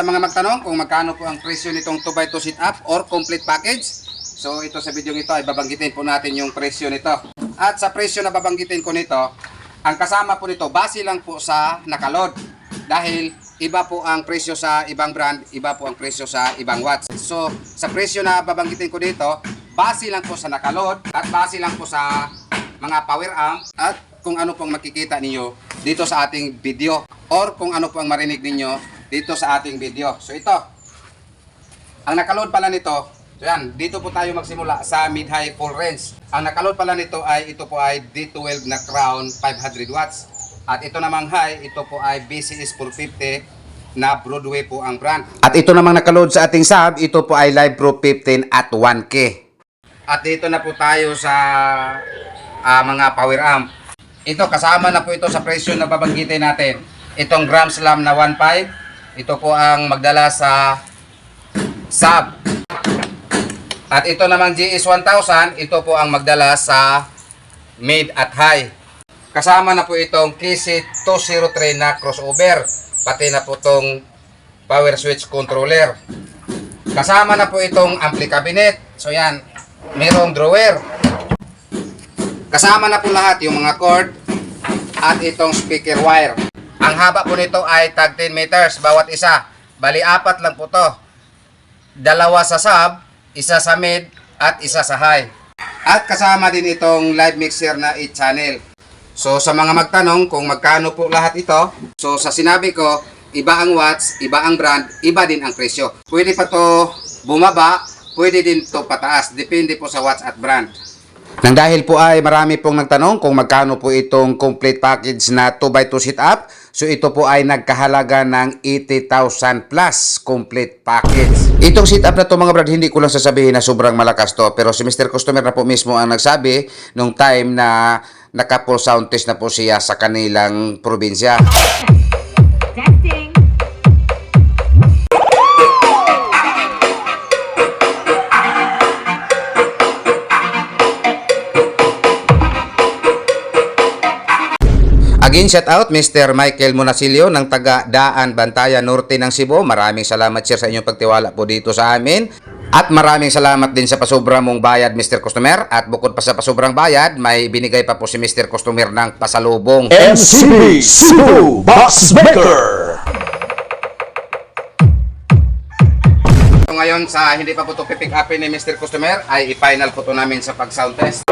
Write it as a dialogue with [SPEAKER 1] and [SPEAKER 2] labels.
[SPEAKER 1] sa mga magtanong kung magkano po ang presyo nitong 2x2 sit-up or complete package, so ito sa video ito ay babanggitin po natin yung presyo nito. At sa presyo na babanggitin ko nito, ang kasama po nito, base lang po sa nakaload. Dahil iba po ang presyo sa ibang brand, iba po ang presyo sa ibang watts. So sa presyo na babanggitin ko dito, base lang po sa nakaload at base lang po sa mga power amp at kung ano pong makikita ninyo dito sa ating video or kung ano pong marinig ninyo dito sa ating video. So ito, ang nakaload pala nito, so yan, dito po tayo magsimula sa mid-high full range. Ang nakaload pala nito ay ito po ay D12 na Crown 500 watts. At ito namang high, ito po ay BCS 450 na Broadway po ang brand. At ito namang nakaload sa ating sub, ito po ay Live Pro 15 at 1K. At dito na po tayo sa mga power amp. Ito, kasama na po ito sa presyo na babanggitin natin. Itong Gram Slam na 1.5, ito po ang magdala sa sub. At ito namang GS 1000, ito po ang magdala sa mid at high. Kasama na po itong KC203 na crossover, pati na po itong power switch controller. Kasama na po itong ampli cabinet. So yan, mayroong drawer. Kasama na po lahat yung mga cord at itong speaker wire. Ang haba po nito ay tag 10 meters bawat isa. Bali, 4 lang po to. 2 sa sub, isa sa mid at isa sa high. At kasama din itong live mixer na 8 channel. So sa mga magtanong kung magkano po lahat ito, so sa sinabi ko, iba ang watts, iba ang brand, iba din ang presyo. Pwede pa to bumaba, pwede din to pataas, depende po sa watts at brand. Nang dahil po ay marami pong nagtanong kung magkano po itong complete package na 2x2 sit-up, so ito po ay nagkahalaga ng 80,000 plus complete package. Itong sit-up na to mga brad, hindi ko lang sasabihin na sobrang malakas to, pero si Mr. Customer na po mismo ang nagsabi nung time na naka-full sound test na po siya sa kanilang probinsya.
[SPEAKER 2] Testing.
[SPEAKER 1] Again, shout out Mr. Michael Monasilio ng taga Daan, Bantayan Norte ng Cebu. Maraming salamat sir sa inyong pagtiwala po dito sa amin. At maraming salamat din sa pasobra mong bayad Mr. Customer. At bukod pa sa pasobrang bayad, may binigay pa po si Mr. Customer ng pasalubong.
[SPEAKER 3] MCB Cebu Box Maker.
[SPEAKER 1] So ngayon sa hindi pa po ito pipick upin ni Mr. Customer ay i-final po ito namin sa pag-sound test.